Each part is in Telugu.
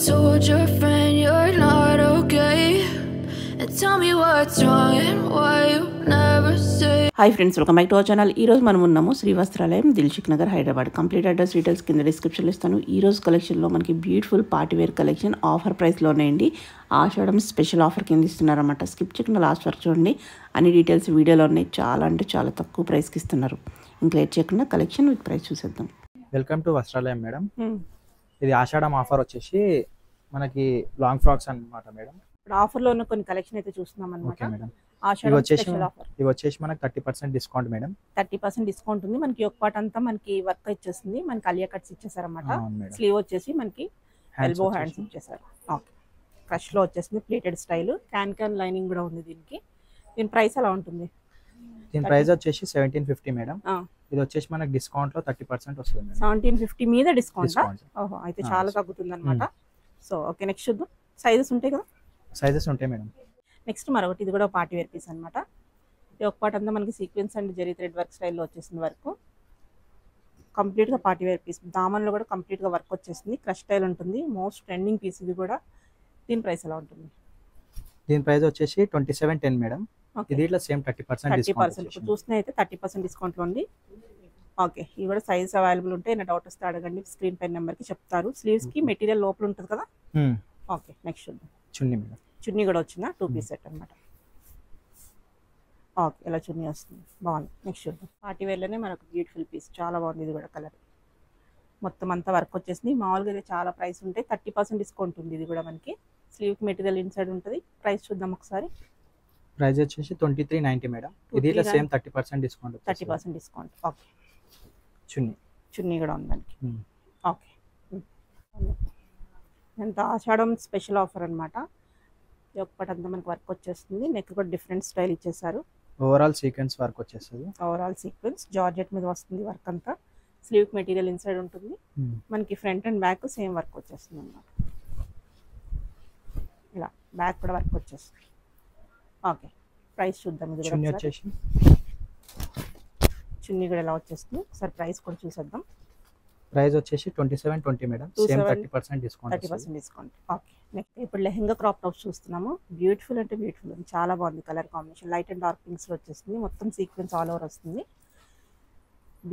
told your friend you're not okay? And tell me what's wrong and why you never say. Hi friends, welcome back to our channel. ఈరోజు మనం ఉన్నాము Shri Vastralayam, Dilsukh Nagar, Hyderabad. Complete address details కింద డిస్క్రిప్షన్లో ఇస్తాను. ఈరోజు కలెక్షన్లో మనకి బ్యూటిఫుల్ పార్టీవేర్ కలెక్షన్ ఆఫర్ ప్రైస్లో ఉన్నాయండి. ఆషాఢం స్పెషల్ ఆఫర్ కింద ఇస్తున్నారన్నమాట. స్కిప్ చేయకుండా లాస్ట్ వరకు చూడండి. అన్ని డీటెయిల్స్ వీడియోలో ఉన్నాయి. చాలా అంటే చాలా తక్కువ ప్రైస్కి ఇస్తున్నారు. ఇంకా లేట్ చేయకుండా కలెక్షన్ విత్ ప్రైస్ చూసేద్దాం. Welcome to Vastralayam madam. ఇది ఆషాఢం ఆఫర్ వచ్చేసి మనకి లాంగ్ ఫ్రాక్స్ అన్నమాట మేడం. ఇప్పుడు ఆఫర్లో ఉన్న కొన్ని కలెక్షన్ అయితే చూస్తున్నాం అనమాట. ఇవి వచ్చేసి మనకి 30% డిస్కౌంట్ మేడం. 30% డిస్కౌంట్ ఉంది. మనకి ఒక పార్ట్ అంతా మనకి వర్క్ ఇచ్చేస్తుంది. మనకి అలియా కట్స్ ఇచ్చేసారన్నమాట. స్లీవ్ వచ్చేసి మనకి ఎల్బో హ్యాండ్స్ ఇచ్చేసారు. ఓకే, క్రష్ లో వచ్చేసింది. ప్లేటెడ్ స్టైల్, క్యాన్ లైనింగ్ కూడా ఉంది దీనికి. దీని ప్రైస్ ఎలా ఉంటుంది? దీని ప్రైస్ వచ్చేసి 1750 మేడం. ఇది వచ్చేసి మనకి డిస్కౌంట్ లో 30% వస్తుంది. 1750 మీద డిస్కౌంట్. ఓహో, అయితే చాలా తగ్గుతుంది అనమాట. సో ఓకే, నెక్స్ట్ చూద్దాం. సైజెస్ ఉంటాయి కదా? సైజెస్ ఉంటాయి మేడం. నెక్స్ట్ మరొకటి, ఇది కూడా పార్టీ వేర్ పీస్ అనమాట. ఇది ఒక పార్ట్ అంతా మనకి sequence and zari thread work స్టైల్లో వచ్చేసింది. వర్క్ కంప్లీట్గా పార్టీ వేర్ పీస్. దామన్లో కూడా కంప్లీట్గా వర్క్ వచ్చేసింది. క్రష్ స్టైల్ ఉంటుంది. మోస్ట్ ట్రెండింగ్ పీస్ ఇది కూడా. దీని ప్రైస్ ఎలా ఉంటుంది? దీని ప్రైస్ వచ్చేసి 2710 మేడం. ఇది ఇట్లా సేమ్ 30% డిస్కౌంట్. చూస్తే అయితే 30% డిస్కౌంట్లో ఉంది. ఓకే, ఇవి కూడా సైజ్ అవైలబుల్ ఉంటాయి. ఏమైనా డౌట్ వస్తే అడగండి, స్క్రీన్ పైన నెంబర్కి చెప్తారు. స్లీవ్స్కి మెటీరియల్ లోపల ఉంటుంది కదా. ఓకే, నెక్స్ట్ చూద్దాం. చున్నీ మేడం. చున్నీ కూడా వచ్చిందా? 2 పీస్ సెట్ అనమాట. ఓకే, ఇలా చున్నీ వస్తుంది. బాగుంది. నెక్స్ట్ చూద్దాం. పార్టీ వేర్లోనే మనకు బ్యూటిఫుల్ పీస్, చాలా బాగుంది. ఇది కూడా కలర్ మొత్తం అంతా వర్క్ వచ్చేసింది. మామూలుగా అయితే చాలా ప్రైస్ ఉంటాయి. 30% డిస్కౌంట్ ఉంది. ఇది కూడా మనకి స్లీవ్కి మెటీరియల్ ఇన్సైడ్ ఉంటుంది. ప్రైస్ చూద్దాం ఒకసారి. ప్రైస్ వచ్చేసి 2390 మేడం. ఇది ఇట్లా సేమ్ 30% డిస్కౌంట్. 30% డిస్కౌంట్. ఓకే, చున్నీ కూడా ఉంది మనకి. ఓకే, ఎంత ఆషాఢం స్పెషల్ ఆఫర్ అనమాట. ఒక్కటంతా మనకి వర్క్ వచ్చేస్తుంది. నెక్ కూడా డిఫరెంట్ స్టైల్ ఇచ్చేసారు. ఓవరాల్ సీక్వెన్స్ వర్క్ వచ్చేస్తుంది. ఓవరాల్ సీక్వెన్స్ జార్జెట్ మీద వస్తుంది వర్క్ అంతా. స్లీవ్ మెటీరియల్ ఇన్సైడ్ ఉంటుంది. మనకి front and back same work వచ్చేస్తుంది అన్నమాట. ఇలా బ్యాక్ కూడా వర్క్ వచ్చేస్తుంది. ఓకే, ప్రైస్ చూద్దాం. ఇది చున్నీ వచ్చేసి చున్నీ కూడా ఎలా వచ్చేస్తుంది ఒకసారి ప్రైస్ కూడా చూసేద్దాం. ప్రైస్ వచ్చేసి 2720 madam. Same 30% discount. 30% discount. Okay, next ఇప్పుడు లెహంగా క్రాప్ టాప్స్ చూస్తున్నాము. బ్యూటిఫుల్ అంటే బ్యూటిఫుల్ ఉంది. చాలా బాగుంది colour combination. Light and dark పింక్స్లో వచ్చేస్తుంది. మొత్తం సీక్వెన్స్ ఆల్ ఓవర్ వస్తుంది.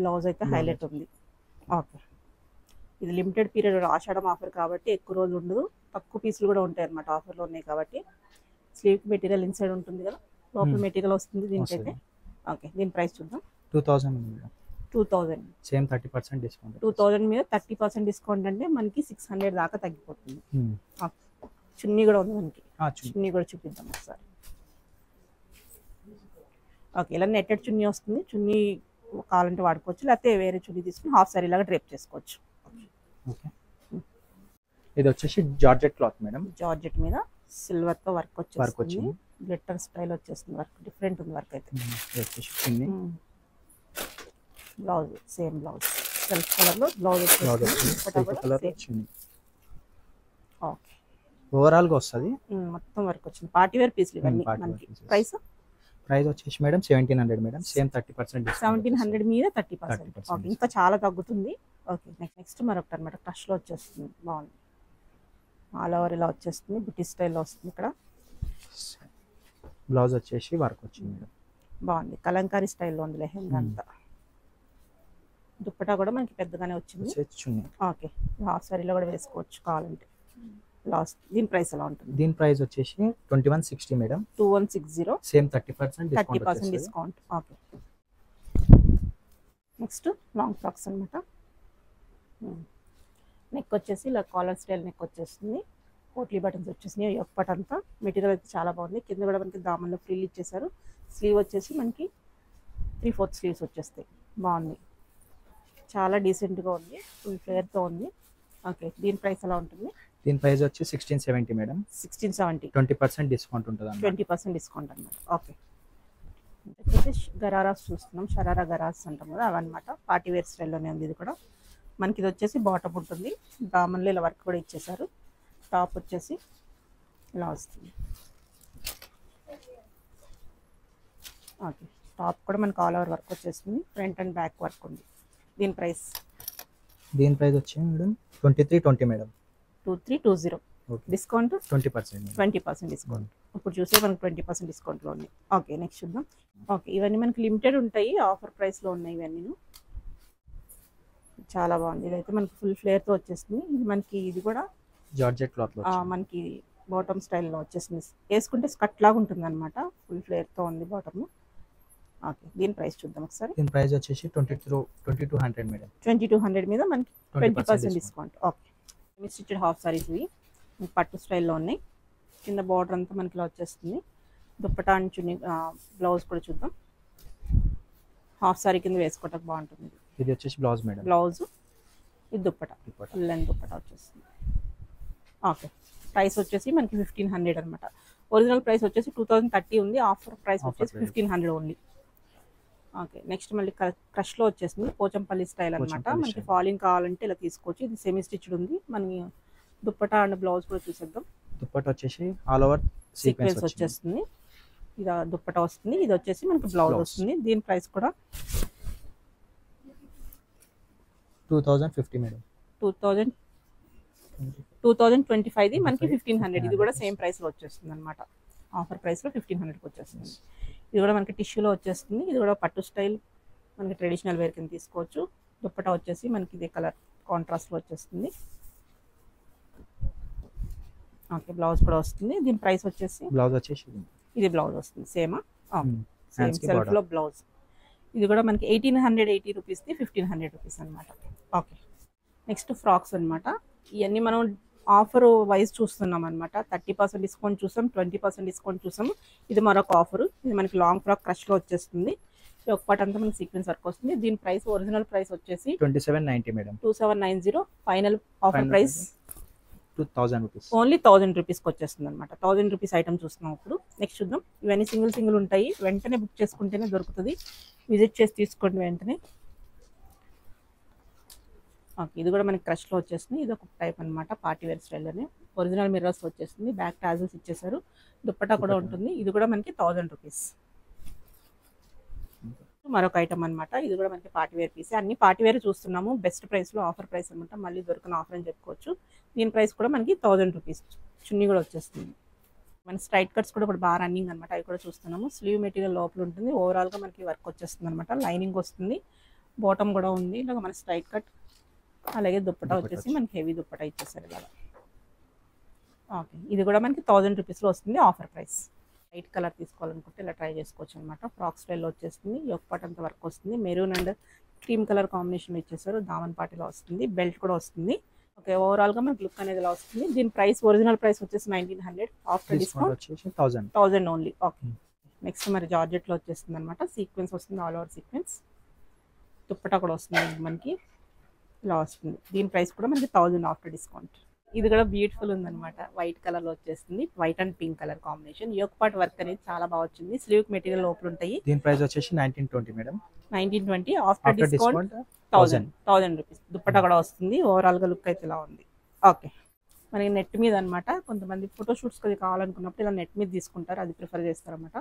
బ్లౌజ్ అయితే హైలైట్ ఉంది. ఓకే, ఇది లిమిటెడ్ పీరియడ్ ఆషాఢం ఆఫర్ కాబట్టి ఎక్కువ రోజులు ఉండదు. తక్కువ పీసులు కూడా ఉంటాయి అన్నమాట. ఆఫర్లో ఉన్నాయి కాబట్టి. స్లీవ్ మెటీరియల్ ఇన్సైడ్ ఉంటుంది కదా, లోపల మెటీరియల్ వస్తుంది దీనికైతే. ఓకే, దీని ప్రైస్ చూద్దాం. 2000 మేడం. 2000 same 30% discount. 2000 మీద 30% డిస్కౌంట్ అంటే మనకి 600 దాకా తగ్గిపోతుంది. చున్నీ కూడా ఉంది మనకి. చున్నీ కూడా చూపిద్దాం ఒకసారి. ఓకే, ఇలా నెట్టెడ్ చున్నీ వస్తుంది. చున్నీ కావాలంటే వాడుకోవచ్చు, లేకపోతే వేరే చున్నీ తీసుకుని హాఫ్ సారీ లాగా డ్రేప్ చేసుకోవచ్చు. ఓకే, ఇది వచ్చేసి జార్జెట్ క్లాత్ మేడం. జార్జెట్ మీద సిల్వర్ తో వర్క్ వచ్చేస్తుంది. గ్లిట్టర్ స్టైల్ వచ్చేస్తుంది. వర్క్ డిఫరెంట్ ఉంది. వర్క్ అయితే blouse same blouse self colour లో బ్లౌజ్ వచ్చేస్తుంది. ఓకే, ఓవరాల్ గా వస్తుంది. మొత్తం వర్క్ వచ్చింది. పార్టీ వేర్ పీస్లు ఇవన్నీ. మనకి ప్రైస్ వచ్చేసి మేడం 1700 మేడం. సేమ్ 30% 1700 మీద 30%. ఓకే, ఇంకా చాలా తగ్గుతుంది. ఓకే, నెక్స్ట్ మరొకటి అనమాట. క్రష్ లో వచ్చేస్తుంది. బాగుంది. ఆల్ ఓవర్ ఇలా వచ్చేస్తుంది. బుటీ స్టైల్లో వస్తుంది. ఇక్కడ బ్లౌజ్ వచ్చేసి వర్క్ వచ్చింది మేడం. బాగుంది. కలంకారీ స్టైల్లో ఉంది లెహంగా అంతా. దుప్పటా కూడా మనకి పెద్దగానే వచ్చింది. ఓకే, హాఫ్ సారీలో కూడా వేసుకోవచ్చు కావాలంటే. లాస్ట్ దీని ప్రైస్ ఎలా ఉంటుంది? దీని ప్రైస్ వచ్చేసి 2160 madam. 2160. Same 30% discount. Okay, next long frocks అనమాట. నెక్ వచ్చేసి ఇలా కాలర్ స్టైల్ నెక్ వచ్చేస్తుంది. పోట్లీ బటన్స్ వచ్చేసినాయి. ఒక్కటంతా మెటీరియల్ అయితే చాలా బాగుంది. కింద కూడా మనకి దామన్లో ఫ్రిల్ ఇచ్చేసారు. స్లీవ్ వచ్చేసి మనకి 3/4 స్లీవ్స్ వచ్చేస్తాయి. బాగుంది, చాలా డీసెంట్గా ఉంది. ఫుల్ ఫ్లేర్తో ఉంది. ఓకే, దీని ప్రైస్ ఎలా ఉంటుంది? దీని ప్రైస్ వచ్చి 1670 మేడం. 1670. 20% డిస్కౌంట్ ఉంటుంది. 20% డిస్కౌంట్ అనమాట. ఓకే, వచ్చేసి గరారాస్ చూస్తున్నాం. షరారా గరాస్ అంటాం కదా, అవన్నమాట. పార్టీ వేర్ స్టైల్లోనే ఉంది ఇది కూడా. మనకి ఇది వచ్చేసి బాటమ్ ఉంటుంది. దామన్లో ఇలా వర్క్ కూడా ఇచ్చేసారు. టాప్ వచ్చేసి ఇలా వస్తుంది. ఓకే, టాప్ కూడా మనకు ఆల్ ఓవర్ వర్క్ వచ్చేస్తుంది. ఫ్రంట్ అండ్ బ్యాక్ వర్క్ ఉంది. దీని ప్రైస్ వచ్చి madam 2320 madam. 2320 okay discount 20%. 20% discount. ఇప్పుడు చూసే మనకి 20% డిస్కౌంట్లో ఉంది. ఓకే నెక్స్ట్ చూద్దాం. ఓకే ఇవన్నీ మనకి లిమిటెడ్ ఉంటాయి, ఆఫర్ ప్రైస్లో ఉన్నాయి ఇవన్నీ. చాలా బాగుంది. ఇదైతే మనకి ఫుల్ ఫ్లేర్తో వచ్చేస్తుంది. ఇది మనకి ఇది కూడా జార్జెట్ క్లాత్ లో మనకి బాటమ్ స్టైల్లో వచ్చేసింది. వేసుకుంటే స్కర్ట్ లాగా ఉంటుంది అనమాట. ఫుల్ ఫ్లేర్తో ఉంది బాటమ్. ఓకే దీని ప్రైస్ చూద్దాం ఒకసారి. దీని ప్రైస్ వచ్చేసి 2200 మేడం. 2200 మీద మనకి 20% discount. Discount. Okay semi stitched half saris ఇవి పట్టు స్టైల్లో ఉన్నాయి. కింద బార్డర్ అంతా మనకి ఇలా వచ్చేస్తుంది. దుప్పటా అండ్ చున్నీ బ్లౌజ్ కూడా చూద్దాం. హాఫ్ సారీ కింద వేసుకోవడానికి బాగుంటుంది. ఇది వచ్చేసి బ్లౌజ్ మేడం. బ్లౌజ్ ఇది దుప్పటా ఫుల్ లెంత్ దుప్పటా వచ్చేస్తుంది. ఓకే ప్రైస్ వచ్చేసి మనకి 1500 అనమాట. ఒరిజినల్ ప్రైస్ వచ్చేసి 2030 ఉంది. ఆఫర్ ప్రైస్ వచ్చేసి 1500 ఓన్లీ. ఓకే నెక్స్ట్ మళ్ళీ క్రష్లో వచ్చేసింది. పోచంపల్లి స్టైల్ అనమాట. మనకి ఫాలింగ్ కావాలంటే ఇలా తీసుకోవచ్చు. ఇది సెమీ స్టిచ్డ్ ఉంది. మనకి దుప్పటా అండ్ బ్లౌజ్ కూడా చూసేద్దాం. దుప్పటా వచ్చేసి ఆల్ ఓవర్ సీక్వెన్స్ వచ్చేస్తుంది. ఇది దుప్పటా వస్తుంది. ఇది వచ్చేసి మనకి బ్లౌజ్ వస్తుంది. దీని ప్రైస్ కూడా 2050 మేడం. 2025 మనకి 1500. ఇది కూడా సేమ్ ప్రైస్లో వచ్చేస్తుంది అనమాట. ఆఫర్ ప్రైస్లో 1500కి వచ్చేస్తుంది. ఇది కూడా మనకి టిష్యూలో వచ్చేస్తుంది. ఇది కూడా పట్టు స్టైల్ మనకి ట్రెడిషనల్ వేర్ కింద తీసుకోవచ్చు. దుప్పటా వచ్చేసి మనకి ఇదే కలర్ కాంట్రాస్ట్లో వచ్చేస్తుంది. ఓకే బ్లౌజ్ కూడా వస్తుంది. దీని ప్రైస్ వచ్చేసి బ్లౌజ్ వచ్చేసి ఇది బ్లౌజ్ వస్తుంది సేమా. సేమ్ సెల్ఫ్లో బ్లౌజ్. ఇది కూడా మనకి 1880 రూపీస్ది 1500 రూపీస్ అనమాట. ఓకే నెక్స్ట్ ఫ్రాక్స్ అనమాట. ఇవన్నీ మనం ఆఫర్ వైజ్ చూస్తున్నాం అనమాట. 30% డిస్కౌంట్ చూసాం, 20% డిస్కౌంట్ చూసాము. ఇది మరొక ఆఫర్. ఇది మనకి లాంగ్ ఫ్రాక్ క్రష్లో వచ్చేస్తుంది. ఒక పార్ట్ అంతా మనకి సీక్వెన్స్ వర్క్ వస్తుంది. దీని ప్రైస్ ఒరిజినల్ ప్రైస్ వచ్చేసి 2790 madam. 2790. Final offer price 2000 rupees. Only 1000 రూపీస్కి వచ్చేస్తుంది అనమాట. 1000 రూపీస్ ఐటమ్ చూస్తున్నాం ఇప్పుడు. నెక్స్ట్ చూద్దాం. ఇవన్నీ సింగిల్ ఉంటాయి. వెంటనే బుక్ చేసుకుంటేనే దొరుకుతుంది. విజిట్ చేసి తీసుకోండి వెంటనే. ఓకే ఇది కూడా మనకి క్రష్లో వచ్చేస్తుంది. ఇది ఒక టైప్ అనమాట పార్టీ వేర్ స్టైల్లోనే. ఒరిజినల్ మిర్రర్స్ వచ్చేస్తుంది. బ్యాక్ టాజల్స్ ఇచ్చేసారు. దుప్పటా కూడా ఉంటుంది. ఇది కూడా మనకి 1000 రూపీస్. మరొక ఐటమ్ అనమాట. ఇది కూడా మనకి పార్టీ వేర్ పీస్. అన్ని పార్టీ వేర్ చూస్తున్నాము. బెస్ట్ ప్రైస్లో ఆఫర్ ప్రైస్ అనమాట. మళ్ళీ దొరికిన ఆఫర్ అని చెప్పుకోవచ్చు. దీని ప్రైస్ కూడా మనకి 1000 రూపీస్. చున్నీ కూడా వచ్చేస్తుంది. మన స్ట్రైట్ కట్స్ కూడా ఇప్పుడు బాగా రన్నింగ్ అనమాట. అవి కూడా చూస్తున్నాము. స్లీవ్ మెటీరియల్ లోపల ఉంటుంది. ఓవరాల్గా మనకి వర్క్ వచ్చేస్తుంది అనమాట. లైనింగ్ వస్తుంది. బాటమ్ కూడా ఉంది. ఇలాగ మన స్ట్రైట్ కట్. అలాగే దుప్పటా వచ్చేసి మనకి హెవీ దుప్పటా ఇచ్చేసారు ఇలాగా. ఓకే ఇది కూడా మనకి 1000 రూపీస్లో వస్తుంది ఆఫర్ ప్రైస్. వైట్ కలర్ తీసుకోవాలనుకుంటే ఇలా ట్రై చేసుకోవచ్చు అనమాట. ఫ్రాక్ స్టైల్లో వచ్చేస్తుంది. ఒక పార్ట్ అంతా వర్క్ వస్తుంది. Maroon and cream colour combination ఇచ్చేసారు. దామన్ పార్టీలో వస్తుంది. బెల్ట్ కూడా వస్తుంది. ఓకే ఓవరాల్గా మనకి లుక్ అనేది ఇలా వస్తుంది. దీని ప్రైస్ ఒరిజినల్ ప్రైస్ వచ్చేసి 1900. After discount 1000 only. Okay next మరి జార్జెట్లో వచ్చేస్తుంది అనమాట. సీక్వెన్స్ వస్తుంది. All over sequence. దుప్పటా కూడా వస్తుంది మనకి ఇలా వస్తుంది. దీని ప్రైస్ కూడా మనకి 1000 ఆఫ్టర్ డిస్కౌంట్. ఇది కూడా బ్యూటిఫుల్ ఉందన్నమాట. వైట్ కలర్లో వచ్చేస్తుంది. White and pink colour combination. Yoke part work అనేది చాలా బాగా వచ్చింది. స్లీవ్ మెటీరియల్ లోపల ఉంటాయి. దీని ప్రైస్ వచ్చేసి 1920 madam. 1920 after discount 1000 rupees. Dupatta కూడా వస్తుంది. ఓవరాల్గా లుక్ అయితే ఇలా ఉంది. ఓకే మనకి నెట్ మీద అనమాట. కొంతమంది ఫోటోషూట్స్ అది కావాలనుకున్నప్పుడు ఇలా నెట్ మీద తీసుకుంటారు. అది ప్రిఫర్ చేస్తారు అనమాట.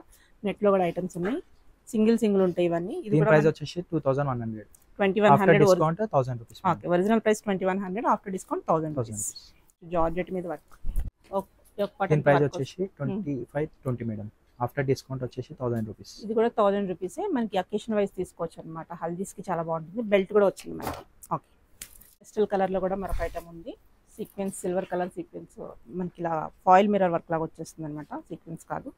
నెట్లో కూడా ఐటమ్స్ ఉన్నాయి. సింగిల్ ఉంటాయి ఇవన్నీ. ఇది ప్రైస్ వచ్చేసి 2100. 2100 discount 1000 rupees. Okay original price 2100. After discount 1000 rupees. Georgette మీద వర్క్. దీని ప్రైస్ వచ్చేసి 2520 మేడం. ఆఫ్టర్ డిస్కౌంట్ వచ్చేసి 1000 రూపీస్. ఇది కూడా 1000 రూపీసే. మనకి అకేషన్ వైజ్ తీసుకోవచ్చు అనమాట. హల్దీస్కి చాలా బాగుంటుంది. బెల్ట్ కూడా వచ్చింది మనకి. ఓకే క్రిస్టల్ కలర్లో కూడా మరొక ఐటమ్ ఉంది. సీక్వెన్స్ సిల్వర్ కలర్ సీక్వెన్స్ మనకి ఇలా ఫాయిల్ మిర్రర్ వర్క్ లాగా వచ్చేస్తుంది అనమాట. సీక్వెన్స్ కాదు.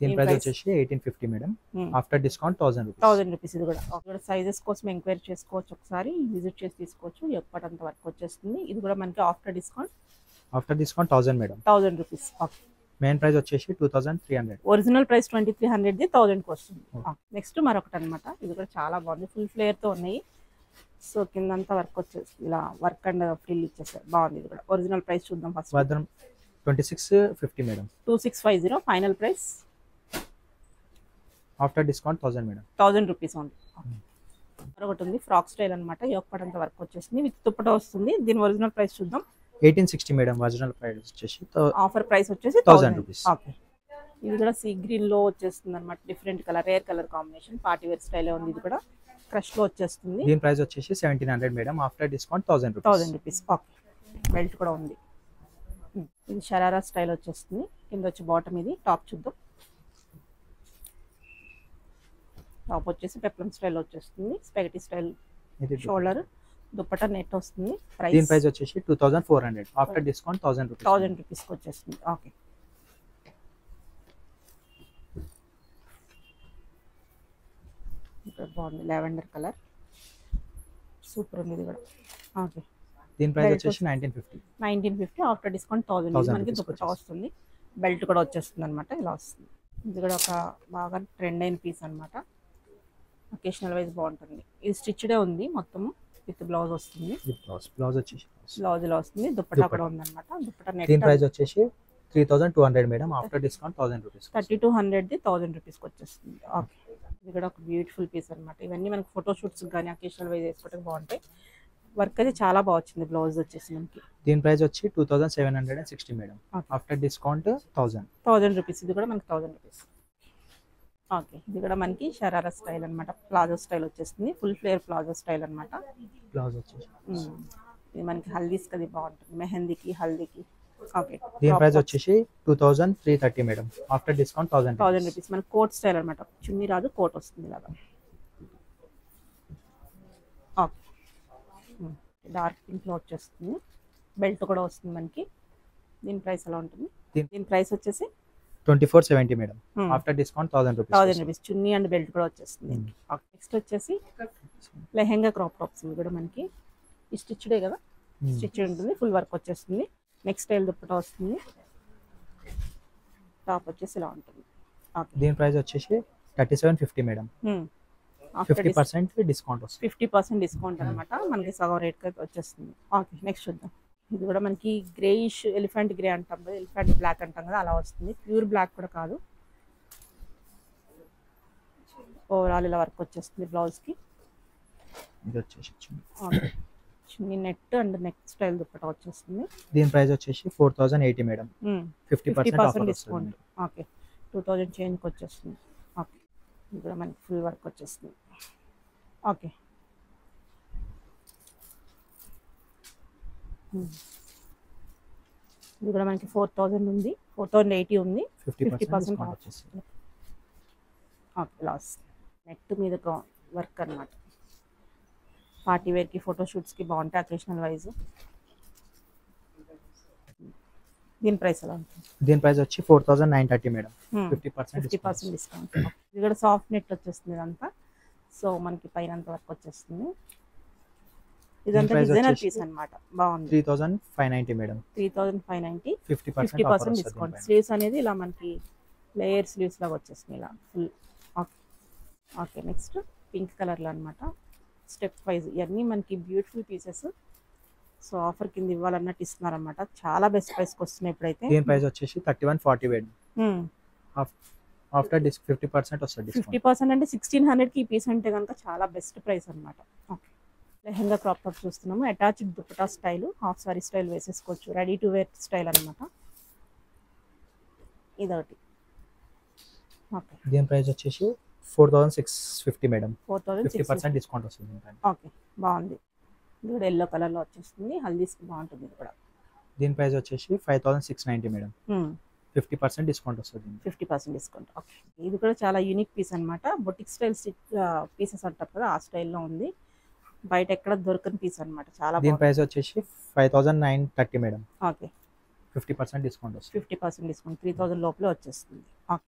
దీని ప్రైస్ వచ్చేసి 1850 మేడం. After discount 1000 rupees. ఇది కూడా సైజెస్ కోసం ఎంక్వైరీ చేసుకోవచ్చు. ఒకసారి విజిట్ చేసి తీసుకోవచ్చు. ఎప్పటింత వర్క్ వచ్చేస్తుంది. ఇది కూడా మనకి after discount 1000 madam. 1000 rupees. Okay main price వచ్చేసి 2300. ఒరిజినల్ ప్రైస్ 2300ది 1000కి వస్తుంది. నెక్స్ట్ మరొకటి అనమాట. ఇది కూడా చాలా బాగుంది. ఫుల్ ఫ్లేర్తో ఉన్నాయి. సో కిందంతా వర్క్ వచ్చేసి ఇలా వర్క్ అండ్ ఫ్రిల్ ఇచ్చేసారు. బాగుంది. ఇది కూడా ఒరిజినల్ ప్రైస్ చూద్దాం first. 2650 madam. 2650 final price. After discount 1000 madam. 1000 rupees only. మరొకటి ఉంది ఫ్రాక్ స్టైల్ అనమాట. యోగపడంత వర్క్ వచ్చేసింది. విత్ దుప్పటా వస్తుంది. దీని ఒరిజినల్ ప్రైస్ చూద్దాం. 1860 మేడం. ఒరిజినల్ ప్రైస్ వచ్చేసి ఆఫర్ ప్రైస్ వచ్చేసి 1000 రూపీస్. ఓకే ఇది కూడా సీ గ్రీన్ లో వచ్చేస్తుంది అనమాట. Different colour rare colour combination. Party wear style ఉంది. ఇది కూడా క్రష్ లో వచ్చేస్తుంది. దీని ప్రైస్ వచ్చేసి 1700 madam. After discount 1000 rupees. 1000 rupees. Okay belt కూడా ఉంది. ఇది షరారా స్టైల్ వచ్చేస్తుంది. కింద వచ్చి బాటమ్, ఇది టాప్ చూద్దాం. టాప్ వచ్చేసి పెప్లం స్టైల్ వచ్చేస్తుంది, spaghetti style shoulder, dupatta net వస్తుంది. దీని ప్రైస్ వచ్చేసి 2400 ఆఫ్టర్ డిస్కౌంట్ 1000 రూపీస్కి వచ్చేస్తుంది. ఓకే, ఇక్కడ బాగుంది లావెండర్ కలర్, సూపర్ ఉంది ఇది కూడా. ఓకే, దీని ప్రైస్ వచ్చేసి 1950 ఆఫ్టర్ డిస్కౌంట్ 1000 మనకి దుప్పటా వస్తుంది. బెల్ట్ కూడా వచ్చేస్తుంది అనమాట, ఇలా వస్తుంది. ఇది కూడా ఒక బాగా ట్రెండ్ అయిన పీస్ అనమాట, అకేషనల్ వైజ్ బాగుంటుంది. ఇది స్టిచ్డే ఉంది మొత్తము, విత్ బ్లౌజ్ వస్తుంది. బ్లౌజ్ ఇలా వస్తుంది, దుప్పటా కూడా ఉంది అనమాట. దుప్పటా నెట్. దీని ప్రైస్ వచ్చేసి 3200 మేడం, ఆఫ్టర్ డిస్కౌంట్ 1000 రూపీస్. 3200 1000 రూపీస్కి వచ్చేస్తుంది. ఓకే, ఇది కూడా ఒక బ్యూటిఫుల్ పీస్ అనమాట. ఇవన్నీ మనకి ఫోటోషూట్స్ కానీ అకేషనల్ వైజ్ వేసుకోవడానికి బాగుంటాయి. వర్క్ అయితే చాలా బాగా వచ్చింది. బ్లౌజ్ వచ్చేసి మనకి దీని ప్రైస్ వచ్చి 2760 మేడం, ఆఫ్టర్ డిస్కౌంట్ 1000 రూపీస్. ఇది కూడా మనకి 1000 రూపీస్. ఓకే, ఇది కూడా మనకి షరారా స్టైల్ అనమాట, ప్లాజో స్టైల్ వచ్చేస్తుంది. ఫుల్ ఫ్లేర్ ప్లాజో స్టైల్ అనమాట. బ్లౌజ్ వచ్చేసి ఇది మనకి హల్దీస్ కది బాగుంటుంది, మెహందీకి హల్దీకి. ఓకే, దీని ప్రైస్ వచ్చేసి 2330 మేడం, ఆఫ్టర్ డిస్కౌంట్ 1000 రూపీస్. మనకి కోట్ స్టైల్ అనమాట, చున్నీ రాదు, కోట్ వస్తుంది ఇలాగా. ఓకే, డార్క్ పింక్ లో వచ్చేస్తుంది, బెల్ట్ కూడా వస్తుంది మనకి. దీని ప్రైస్ ఎలా ఉంటుంది? దీని ప్రైస్ వచ్చేసి 2470 madam, after discount 1000 rupees. Chunni and belt కూడా వచ్చేస్తుంది. నెక్స్ట్ వచ్చేసి లెహెంగా క్రాప్ టాప్స్. ఇవి కూడా మనకి స్టిచ్డే కదా, స్టిచ్ ఉంటుంది, ఫుల్ వర్క్ వచ్చేస్తుంది. నెక్స్ట్ స్టైల్ దుప్పటా వస్తుంది, టాప్ వచ్చేసి ఇలా ఉంటుంది. దీని ప్రైస్ వచ్చేసి 3750 మేడం, 50% డిస్కౌంట్ వస్తుంది. 50% డిస్కౌంట్ అనమాట, మనకి సగం రేట్ వచ్చేస్తుంది. ఓకే, నెక్స్ట్ చూద్దాం. ఇది కూడా మనకి గ్రేయిష్, ఎలిఫెంట్ గ్రే అంటాం కదా, ఎలిఫెంట్ బ్లాక్ అంటాం కదా, అలా వస్తుంది. ప్యూర్ బ్లాక్ కూడా కాదు, ఓవరాల్ ఇలా వర్క్ వచ్చేస్తుంది బ్లౌజ్కి. ఇది వచ్చేసి chunni net and neck style dupatta వచ్చేస్తుంది. దీని ప్రైస్ వచ్చేసి 4080 మేడం, 50% డిస్కౌంట్. ఓకే, 2000 చేంజ్కి వచ్చేస్తుంది. ఓకే, ఇది కూడా మనకి ఫుల్ వర్క్ వచ్చేస్తుంది. ఓకే, ఇది కూడా మనకి 4000 ఉంది, 4080 ఉంది, 50% వచ్చేస్తుంది. ఓకే, లాస్ నెట్ మీద వర్క్ అనమాట, పార్టీ వేర్కి ఫోటోషూట్స్కి బాగుంటాయి, అకేషనల్ వైజ్. దీని ప్రైస్ ఎలా ఉంటుంది? దీని ప్రైస్ వచ్చి 4930 మేడం, 50% డిస్కౌంట్. ఇది కూడా సాఫ్ట్ నెట్ వచ్చేస్తుంది ఇదంతా. సో మనకి పైన వర్క్ వచ్చేస్తుంది. ఇదంతా డిజైనర్ పీస్ అన్నమాట, బాగుంది. 3590 మేడం, 3590, 50% డిస్కౌంట్. స్లీవ్స్ అనేది ఇలా మనకి లేయర్ స్లీవ్స్ లాగా వచ్చేస్తుంది ఇలా full. Okay, okay, next pink కలర్లో అనమాట, స్టెప్ వైజ్. ఇవన్నీ మనకి బ్యూటిఫుల్ పీసెస్. సో ఆఫర్ కింద ఇవ్వాలన్నట్టు ఇస్తున్నారన్నమాట, చాలా బెస్ట్ ప్రైస్కి వస్తున్నాయి ఇప్పుడైతే. దీని ప్రైస్ వచ్చేసి 3140 మేడం, ఆఫ్టర్ 50% వస్తుంది. 50% అంటే 1600కి ఈ పీస్ అంటే కనుక చాలా బెస్ట్ ప్రైస్ అనమాట. ఓకే, లెహెంగా క్రాప్ టాప్ చూస్తున్నాము, attached dupatta style, half sorry style వేసేసుకోవచ్చు, రెడీ టు వేర్ స్టైల్ అనమాట. ఇదొకటి. ఓకే, దీని ప్రైస్ వచ్చేసి 4650 మేడం, 4650 డిస్కౌంట్ వస్తుంది. ఓకే, బాగుంది. ఇది కూడా ఎల్లో కలర్లో వచ్చేస్తుంది, హల్దీస్కి బాగుంటుంది ఇది కూడా. దీని ప్రైస్ వచ్చేసి 5690 మేడం, 50% డిస్కౌంట్ వస్తుంది. 50% డిస్కౌంట్. ఓకే, ఇది కూడా చాలా యూనిక్ పీస్ అనమాట, బొటిక్ స్టైల్ పీసెస్ అంటారు కదా, ఆ స్టైల్లో ఉంది. బయట ఎక్కడ దొరకని పీస్ అనమాట, చాలా. దీని ప్రైస్ వచ్చేసి 5930 మేడం, ఓకే, 50% డిస్కౌంట్ వస్తుంది. 50% డిస్కౌంట్, 3000 లోపలే వచ్చేస్తుంది. ఓకే,